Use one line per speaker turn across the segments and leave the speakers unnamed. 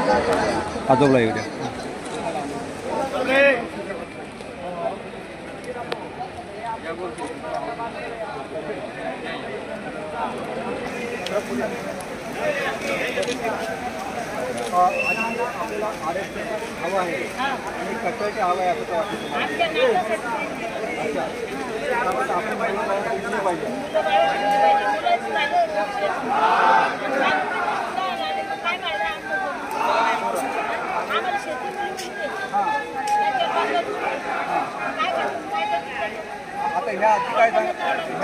आजोबला येऊ द्या.
आपल्याला आरक्षण हवं आहे आणि कट्ट्याची हवं आहे असं आपण पाहिजे. आता ह्या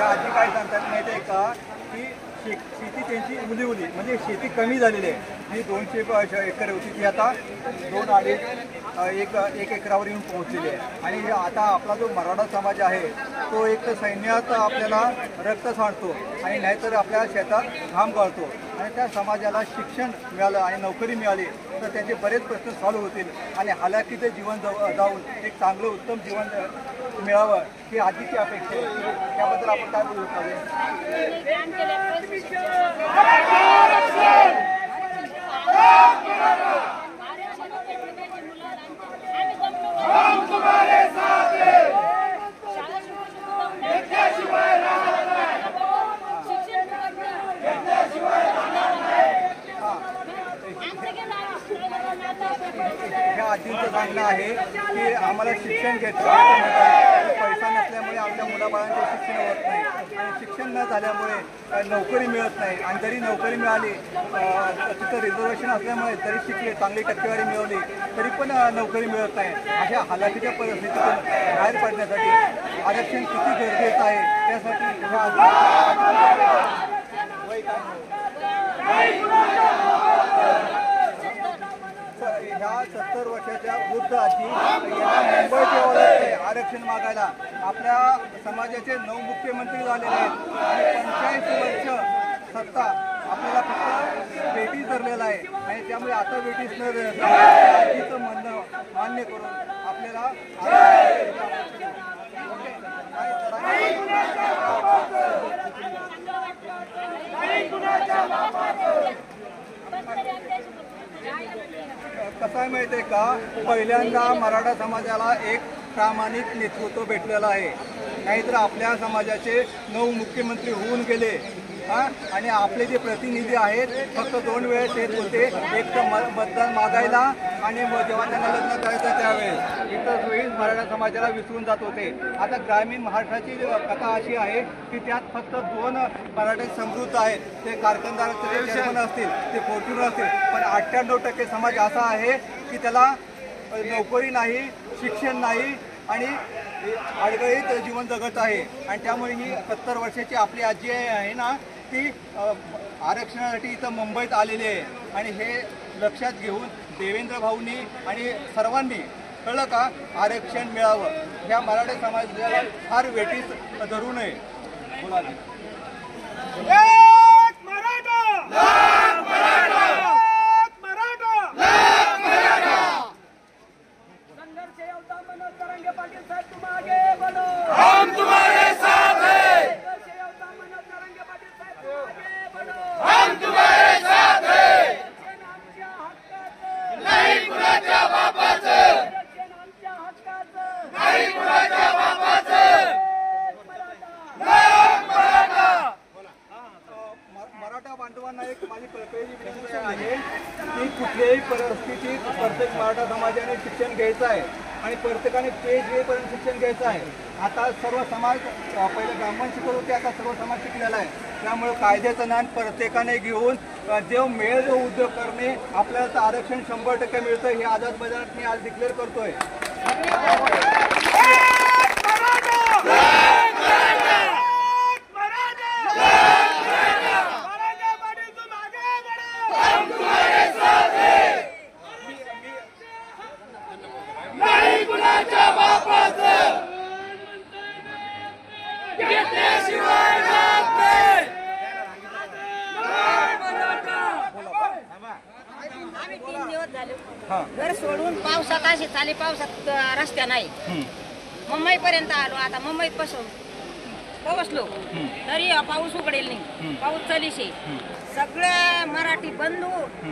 आजी काय सांगतात माहिती आहे का की शेती त्यांची उली म्हणजे शेती कमी झालेली आहे. जी 200 एकर होती ती आता 2-2.5 एक एकरावर येऊन पोहोचलेली आहे. आणि आता आपला जो मराठा समाज आहे तो एक तर सैन्यात आपल्याला रक्त सांडतो आणि नाहीतर आपल्या शेतात घाम गाळतो. आणि त्या समाजाला शिक्षण मिळालं आणि नोकरी मिळाली तर त्यांचे बरेच प्रश्न सॉल्व्ह होतील आणि हालाकीचे जीवन जाऊन एक चांगलं उत्तम जीवन मिळावं ही आधीची अपेक्षा आहे. त्याबद्दल आपण काय बोलू शकतो? ह्या आजींचं सांगणं आहे की आम्हाला शिक्षण घ्यायचं पैसा नसल्यामुळे आमच्या मुलाबाळांचे शिक्षण होत नाही आणि शिक्षण न झाल्यामुळे नोकरी मिळत नाही. आणि जरी नोकरी मिळाली तिथं रिझर्वेशन असल्यामुळे जरी शिकले चांगली टक्केवारी मिळवली तरी पण नोकरी मिळत नाही. अशा हालाकीच्या परिस्थितीतून बाहेर पडण्यासाठी आरक्षण किती गरजेचं आहे त्यासाठी ह्या 70 वर्षाच्या वृद्ध आजी यांना मुंबईत यावं लागतंय आरक्षण मागायला. आपल्या समाजाचे 9 मुख्यमंत्री झालेले आहेत आणि 45 वर्ष सत्ता आपल्याला फक्त बेटी धरलेला आहे. आणि त्यामुळे आता बेटीच न आजीचं म्हणणं मान्य करून आपल्याला कसं आहे माहिती आहे का पहिल्यांदा मराठा समाजाला एक प्रामाणिक नेतृत्व भेटलेलं आहे. नाहीतर आपल्या समाजाचे 9 मुख्यमंत्री होऊन गेले आणि आपले जे प्रतिनिधी आहेत फक्त 2 वेळेस येत होते. एक तर मतदान मागायला आणि जेव्हा त्यांना लग्न करायचं त्यावेळेस इतर वेळेस मराठा समाजाला विसरून जात होते. आता ग्रामीण महाराष्ट्राची कथा अशी आहे की त्यात फक्त 2 मराठे समृद्ध आहेत. ते कारखानदार चेअरमन असतील ते फॉर्च्युनर असतील पण 98% समाज असा आहे की त्याला नोकरी नाही शिक्षण नाही आणि अडगळीत जीवन जगत आहे. आणि त्यामुळे ही 70 वर्षाची आपली आजी आहे ना ती आरक्षणासाठी इथं मुंबईत आलेली आहे. आणि हे लक्षात घेऊन देवेंद्र भाऊंनी आणि सर्वांनी कळलं का आरक्षण मिळावं. ह्या मराठा समाजाला फार वेठीस धरू नये. बोला बांधवांना एक माझी पहिली विनंती आहे की कुठल्याही परिस्थितीत प्रत्येक मराठा समाजाने शिक्षण घ्यायचं आहे आणि प्रत्येकाने पेज येईपर्यंत शिक्षण घ्यायचं आहे. आता सर्व समाज पहिले ब्राह्मण शिकत होते आता सर्व समाज शिकलेला आहे. त्यामुळे कायद्याचं ज्ञान प्रत्येकाने घेऊन जो मिळेल जो उद्योग करणे आपल्याला तर आरक्षण 100% मिळतं हे आझाद मैदानात मी आज डिक्लेअर करतोय.
घर सोडून पावसात अशी चाली पावसात रस्त्या नाही मुंबईपर्यंत आलो. आता मुंबईत पासून पोहोचलो तरी पाऊस उघडेल नाही, पाऊस चलीशे. सगळे मराठी बंधू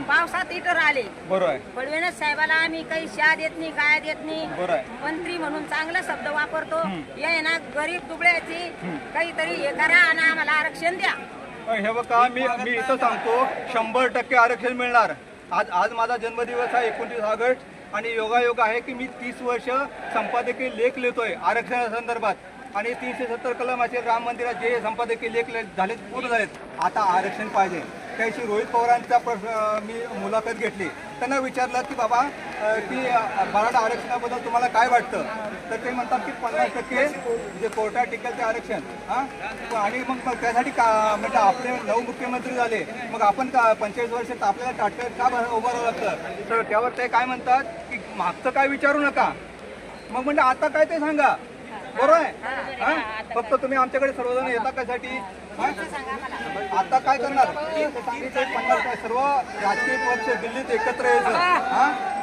पावसात इतर आले.
बरोबर आहे.
फडणवीस साहेबाला आम्ही काही शा देत नाही, काय देत नाही.
बरोबर आहे.
मंत्री म्हणून चांगला शब्द वापरतो. ये ना गरीब दुबळ्याची काहीतरी हे करा आणि आम्हाला आरक्षण द्या.
हे बघा, मी इथं सांगतो 100% आरक्षण मिळणार. आज माझा जन्मदिवस आहे 29 ऑगस्ट आणि योगायोग आहे की मी 30 वर्ष संपादकीय लेख लिहितोय आरक्षणासंदर्भात आणि 370 कलम असे राम मंदिरात जे संपादकीय लेख झालेत पूर्ण झालेत. आता आरक्षण पाहिजे. त्याशी रोहित पवारांचा मी मुलाखत घेतली. त्यांना विचारलं की बाबा की मराठा आरक्षणाबद्दल तुम्हाला काय वाटतं, तर ते म्हणतात की 50% जे कोर्टात टिकेल ते आरक्षण. आणि मग त्यासाठी म्हणजे आपले 9 मुख्यमंत्री झाले, मग आपण 45 वर्षात आपल्याला टाटकत का उभं राहावं लागतं. तर त्यावर ते काय म्हणतात की मागचं काय विचारू नका, मग म्हणजे आता काय ते सांगा. बरोबर आहे. फक्त तुम्ही आमच्याकडे सर्वजण येता कशासाठी. आता काय करणार सर्व राजकीय पक्ष दिल्लीत एकत्र यायचं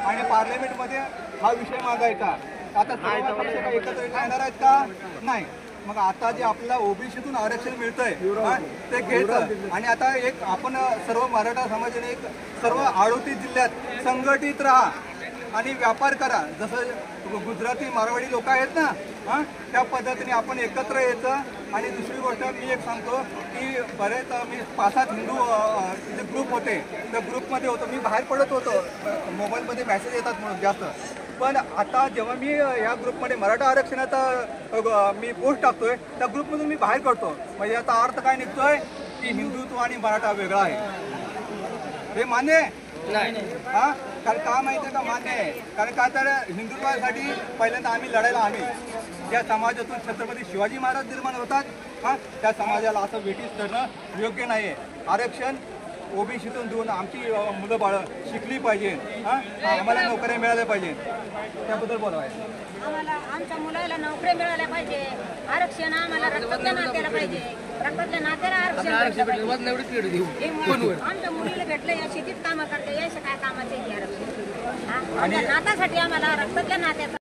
आणि पार्लमेंटमध्ये हा विषय मागायचा. आता सर्व पक्ष काही एकत्र येणार आहेत का, नाही. मग आता जे आपल्याला ओबीसीतून आरक्षण मिळतंय ते घ्यायचं आणि आता एक आपण सर्व मराठा समाजाने एक सर्व 38 जिल्ह्यात संघटित राहा आणि व्यापार करा. जसं गुजराती मारवाडी लोक आहेत ना, त्या पद्धतीने आपण एकत्र यायचं. आणि दुसरी गोष्ट मी एक सांगतो की बरेच मी 5-7 हिंदू जे ग्रुप होते त्या ग्रुपमध्ये होतो. मी बाहेर पडत होतो, मोबाईलमध्ये मेसेज येतात म्हणून जास्त. पण आता जेव्हा मी या ग्रुपमध्ये मराठा आरक्षणाचा मी पोस्ट टाकतोय त्या ग्रुपमधून मी बाहेर पडतो. म्हणजे याचा अर्थ काय निघतोय की हिंदुत्व आणि मराठा वेगळा आहे. हे मान्य आहे कारण का माहिती आहे का, मान्य आहे. कारण का तर हिंदुत्वासाठी पहिल्यांदा आम्ही लढायला ज्या समाजातून छत्रपती शिवाजी महाराज निर्माण होतात त्या समाजाला असं वेठीस ठरणं योग्य नाही आहे. आरक्षण ओबीसीतून देऊन आमची मुलं बाळं शिकली पाहिजे, आम्हाला नोकऱ्या मिळाल्या पाहिजे. त्याबद्दल बोलायचं
आम्हाला आमच्या मुलाला नोकऱ्या मिळाल्या पाहिजे. आरक्षण आम्हाला रक्तातल्या नात्याला पाहिजे. रक्तातल्या नात्याला आरक्षण आमच्या मुलीला भेटलं या शेतीत कामं करते, याच्या काय कामाचे आरक्षण. आमच्या नातासाठी आम्हाला रक्तातल्या नात्याचं